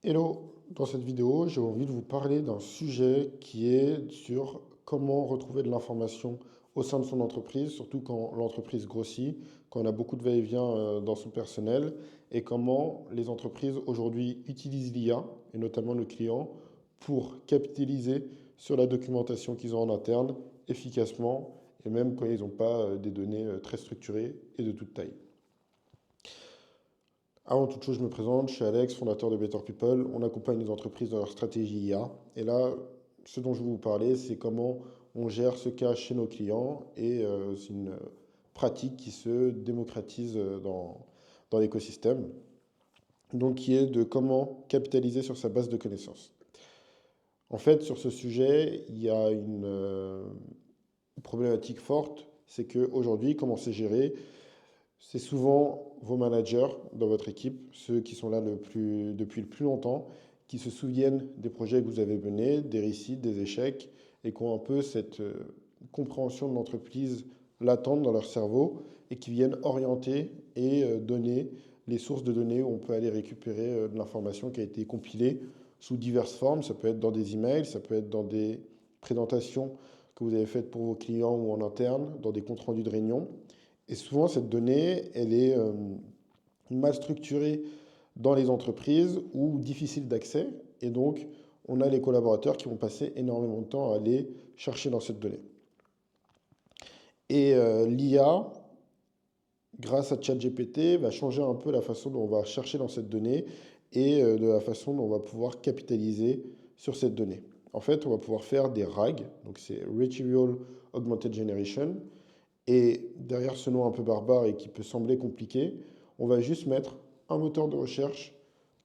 Hello, dans cette vidéo, j'ai envie de vous parler d'un sujet qui est sur comment retrouver de l'information au sein de son entreprise, surtout quand l'entreprise grossit, quand on a beaucoup de va-et-vient dans son personnel, et comment les entreprises aujourd'hui utilisent l'IA, et notamment le client, pour capitaliser sur la documentation qu'ils ont en interne efficacement, et même quand ils n'ont pas des données très structurées et de toute taille. Avant toute chose, je me présente, je suis Alex, fondateur de Better People. On accompagne les entreprises dans leur stratégie IA. Et là, ce dont je vais vous parler, c'est comment on gère ce cas chez nos clients. Et c'est une pratique qui se démocratise dans l'écosystème. Donc, qui est de comment capitaliser sur sa base de connaissances. En fait, sur ce sujet, il y a une problématique forte. C'est qu'aujourd'hui, comment c'est géré? C'est souvent vos managers dans votre équipe, ceux qui sont là depuis le plus longtemps, qui se souviennent des projets que vous avez menés, des réussites, des échecs, et qui ont un peu cette compréhension de l'entreprise latente dans leur cerveau, et qui viennent orienter et donner les sources de données où on peut aller récupérer de l'information qui a été compilée sous diverses formes. Ça peut être dans des emails, ça peut être dans des présentations que vous avez faites pour vos clients ou en interne, dans des comptes rendus de réunion. Et souvent, cette donnée, elle est mal structurée dans les entreprises ou difficile d'accès. Et donc, on a les collaborateurs qui vont passer énormément de temps à aller chercher dans cette donnée. Et l'IA, grâce à ChatGPT, va changer un peu la façon dont on va chercher dans cette donnée et de la façon dont on va pouvoir capitaliser sur cette donnée. En fait, on va pouvoir faire des RAG, donc c'est Retrieval Augmented Generation, et derrière ce nom un peu barbare et qui peut sembler compliqué, on va juste mettre un moteur de recherche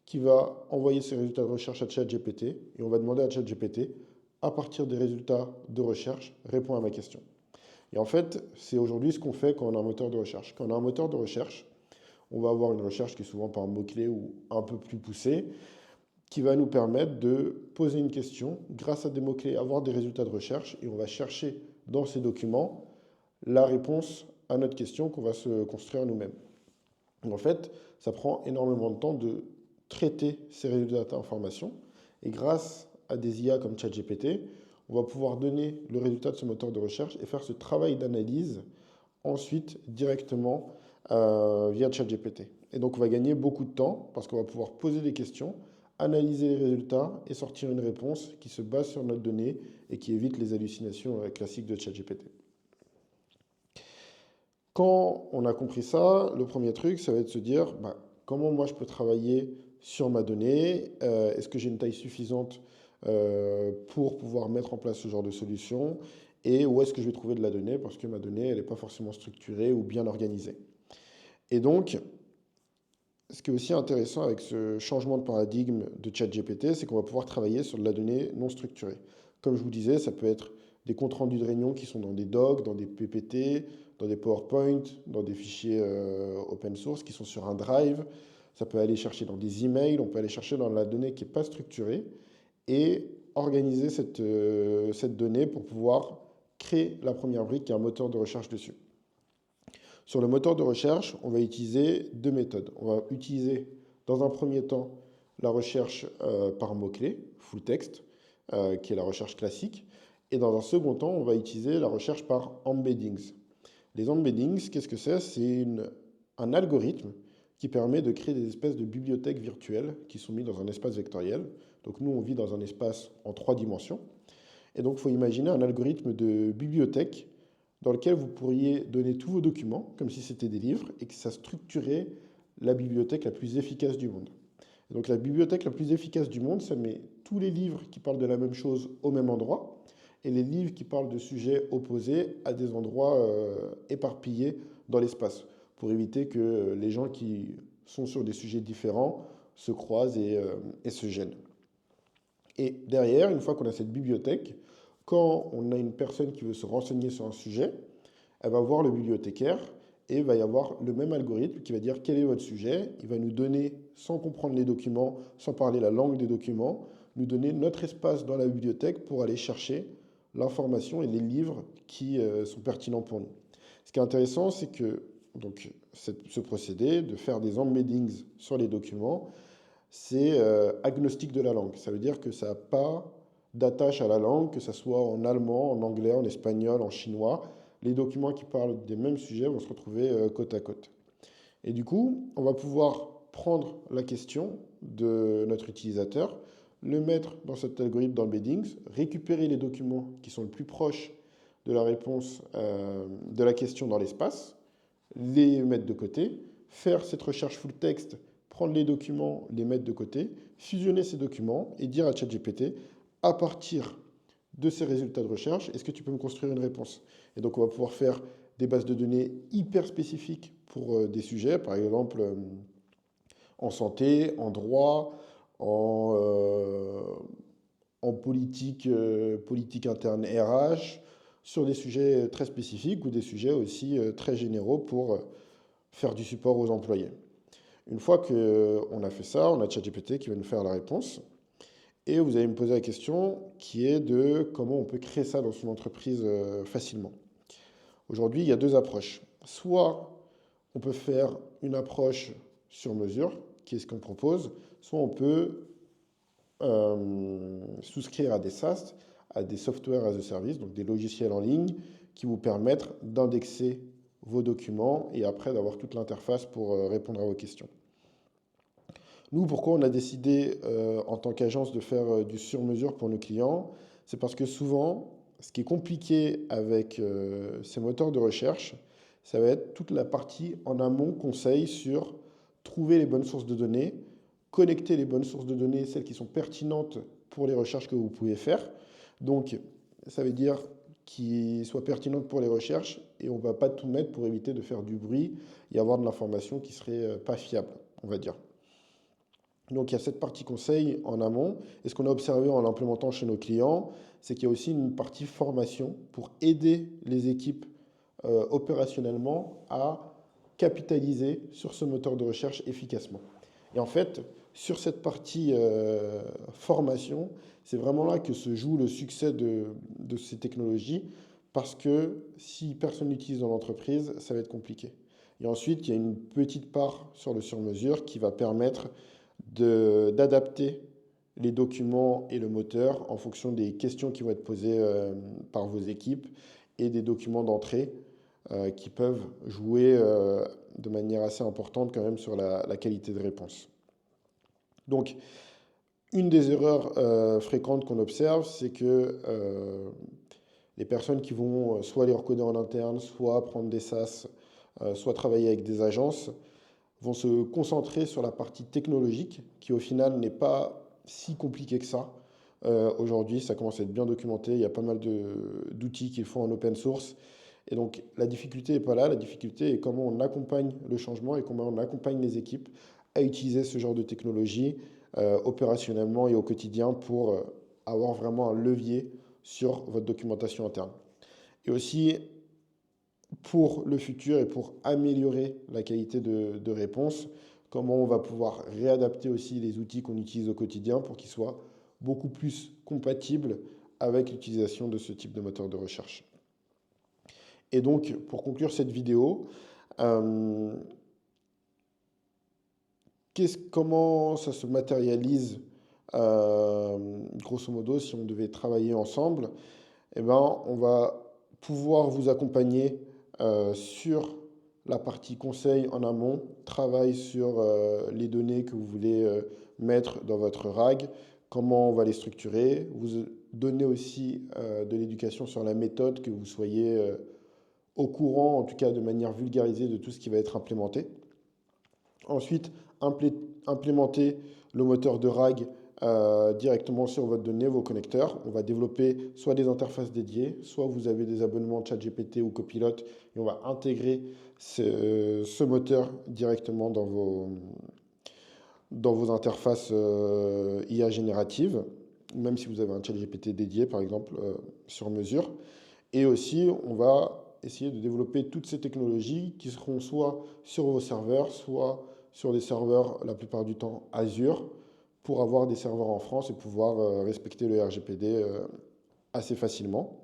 qui va envoyer ses résultats de recherche à ChatGPT et on va demander à ChatGPT, à partir des résultats de recherche, réponds à ma question. Et en fait, c'est aujourd'hui ce qu'on fait quand on a un moteur de recherche. Quand on a un moteur de recherche, on va avoir une recherche qui est souvent par mot-clé ou un peu plus poussée, qui va nous permettre de poser une question grâce à des mots-clés, avoir des résultats de recherche et on va chercher dans ces documents la réponse à notre question qu'on va se construire nous-mêmes. En fait, ça prend énormément de temps de traiter ces résultats d'information. Et grâce à des IA comme ChatGPT, on va pouvoir donner le résultat de ce moteur de recherche et faire ce travail d'analyse ensuite directement via ChatGPT. Et donc on va gagner beaucoup de temps parce qu'on va pouvoir poser des questions, analyser les résultats et sortir une réponse qui se base sur notre donnée et qui évite les hallucinations classiques de ChatGPT. Quand on a compris ça, le premier truc, ça va être de se dire bah, comment moi je peux travailler sur ma donnée. Est-ce que j'ai une taille suffisante pour pouvoir mettre en place ce genre de solution et où est-ce que je vais trouver de la donnée parce que ma donnée, elle n'est pas forcément structurée ou bien organisée. Et donc, ce qui est aussi intéressant avec ce changement de paradigme de ChatGPT, c'est qu'on va pouvoir travailler sur de la donnée non structurée. Comme je vous disais, ça peut être des comptes rendus de réunion qui sont dans des docs, dans des PPT, dans des PowerPoint, dans des fichiers open source qui sont sur un drive. Ça peut aller chercher dans des emails, on peut aller chercher dans la donnée qui n'est pas structurée et organiser cette donnée pour pouvoir créer la première brique qui est un moteur de recherche dessus. Sur le moteur de recherche, on va utiliser deux méthodes. On va utiliser dans un premier temps la recherche par mots-clés, full text, qui est la recherche classique. Et dans un second temps, on va utiliser la recherche par embeddings. Les embeddings, qu'est-ce que c'est? C'est un algorithme qui permet de créer des espèces de bibliothèques virtuelles qui sont mises dans un espace vectoriel. Donc nous, on vit dans un espace en trois dimensions. Et donc, il faut imaginer un algorithme de bibliothèque dans lequel vous pourriez donner tous vos documents, comme si c'était des livres, et que ça structurait la bibliothèque la plus efficace du monde. Et donc la bibliothèque la plus efficace du monde, ça met tous les livres qui parlent de la même chose au même endroit, et les livres qui parlent de sujets opposés à des endroits éparpillés dans l'espace, pour éviter que les gens qui sont sur des sujets différents se croisent et se gênent. Et derrière, une fois qu'on a cette bibliothèque, quand on a une personne qui veut se renseigner sur un sujet, elle va voir le bibliothécaire et il va y avoir le même algorithme qui va dire quel est votre sujet. Il va nous donner, sans comprendre les documents, sans parler la langue des documents, nous donner notre espace dans la bibliothèque pour aller chercher l'information et les livres qui sont pertinents pour nous. Ce qui est intéressant, c'est que ce procédé de faire des embeddings sur les documents, c'est agnostique de la langue. Ça veut dire que ça n'a pas d'attache à la langue, que ce soit en allemand, en anglais, en espagnol, en chinois. Les documents qui parlent des mêmes sujets vont se retrouver côte à côte. Et du coup, on va pouvoir prendre la question de notre utilisateur, le mettre dans cet algorithme d'embeddings, récupérer les documents qui sont le plus proches de la réponse de la question dans l'espace, les mettre de côté, faire cette recherche full text, prendre les documents, les mettre de côté, fusionner ces documents et dire à ChatGPT, à partir de ces résultats de recherche, est-ce que tu peux me construire une réponse? Et donc on va pouvoir faire des bases de données hyper spécifiques pour des sujets, par exemple en santé, en droit, en, euh, en politique, politique interne RH, sur des sujets très spécifiques ou des sujets aussi très généraux pour faire du support aux employés. Une fois qu'on a fait ça, on a ChatGPT qui va nous faire la réponse. Et vous allez me poser la question qui est de comment on peut créer ça dans son entreprise facilement. Aujourd'hui, il y a deux approches. Soit on peut faire une approche sur mesure, qui est ce qu'on propose, soit on peut souscrire à des SaaS, à des software as a service, donc des logiciels en ligne qui vous permettent d'indexer vos documents et après d'avoir toute l'interface pour répondre à vos questions. Nous, pourquoi on a décidé en tant qu'agence de faire du sur-mesure pour nos clients? C'est parce que souvent, ce qui est compliqué avec ces moteurs de recherche, ça va être toute la partie en amont conseil sur trouver les bonnes sources de données, connecter les bonnes sources de données, celles qui sont pertinentes pour les recherches que vous pouvez faire. Donc, ça veut dire qu'ils soient pertinentes pour les recherches et on ne va pas tout mettre pour éviter de faire du bruit et avoir de l'information qui serait pas fiable, on va dire. Donc il y a cette partie conseil en amont. Et ce qu'on a observé en l'implémentant chez nos clients, c'est qu'il y a aussi une partie formation pour aider les équipes opérationnellement à capitaliser sur ce moteur de recherche efficacement. Et en fait, sur cette partie formation, c'est vraiment là que se joue le succès de ces technologies, parce que si personne n'utilise dans l'entreprise, ça va être compliqué. Et ensuite, il y a une petite part sur le sur-mesure qui va permettre d'adapter les documents et le moteur en fonction des questions qui vont être posées par vos équipes et des documents d'entrée qui peuvent jouer de manière assez importante quand même sur la qualité de réponse. Donc, une des erreurs fréquentes qu'on observe, c'est que les personnes qui vont soit les recoder en interne, soit prendre des SaaS, soit travailler avec des agences, vont se concentrer sur la partie technologique, qui au final n'est pas si compliquée que ça. Aujourd'hui, ça commence à être bien documenté, il y a pas mal d'outils qu'ils font en open source. Et donc la difficulté n'est pas là, la difficulté est comment on accompagne le changement et comment on accompagne les équipes à utiliser ce genre de technologie opérationnellement et au quotidien pour avoir vraiment un levier sur votre documentation interne. Et aussi, pour le futur et pour améliorer la qualité de réponse, comment on va pouvoir réadapter aussi les outils qu'on utilise au quotidien pour qu'ils soient beaucoup plus compatibles avec l'utilisation de ce type de moteur de recherche. Et donc, pour conclure cette vidéo, euh, comment ça se matérialise grosso modo si on devait travailler ensemble? Eh ben, on va pouvoir vous accompagner sur la partie conseil en amont, travail sur les données que vous voulez mettre dans votre RAG, comment on va les structurer, vous donner aussi de l'éducation sur la méthode, que vous soyez au courant, en tout cas de manière vulgarisée, de tout ce qui va être implémenté. Ensuite, implémenter le moteur de RAG directement sur votre donnée, vos connecteurs. On va développer soit des interfaces dédiées, soit vous avez des abonnements ChatGPT ou Copilot et on va intégrer ce moteur directement dans vos interfaces IA génératives, même si vous avez un ChatGPT dédié, par exemple, sur mesure. Et aussi, on va essayer de développer toutes ces technologies qui seront soit sur vos serveurs, soit sur des serveurs, la plupart du temps, Azure, pour avoir des serveurs en France et pouvoir respecter le RGPD assez facilement.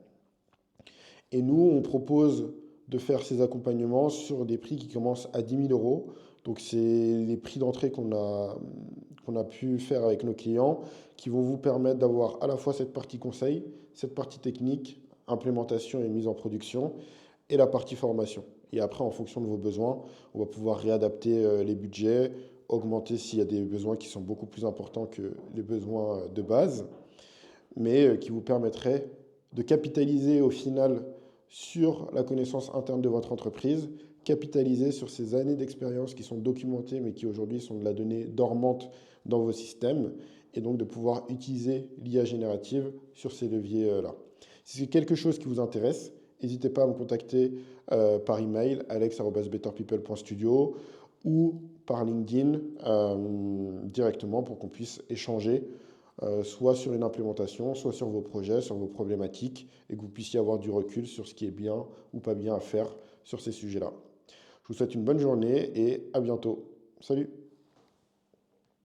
Et nous, on propose de faire ces accompagnements sur des prix qui commencent à 10 000 euros. Donc, c'est les prix d'entrée qu'on a pu faire avec nos clients qui vont vous permettre d'avoir à la fois cette partie conseil, cette partie technique, implémentation et mise en production, et la partie formation. Et après, en fonction de vos besoins, on va pouvoir réadapter les budgets, augmenter s'il y a des besoins qui sont beaucoup plus importants que les besoins de base, mais qui vous permettrait de capitaliser au final sur la connaissance interne de votre entreprise, capitaliser sur ces années d'expérience qui sont documentées, mais qui aujourd'hui sont de la donnée dormante dans vos systèmes, et donc de pouvoir utiliser l'IA générative sur ces leviers-là. Si c'est quelque chose qui vous intéresse, n'hésitez pas à me contacter par email alex@betterpeople.studio ou par LinkedIn directement pour qu'on puisse échanger soit sur une implémentation, soit sur vos projets, sur vos problématiques, et que vous puissiez avoir du recul sur ce qui est bien ou pas bien à faire sur ces sujets-là. Je vous souhaite une bonne journée et à bientôt. Salut!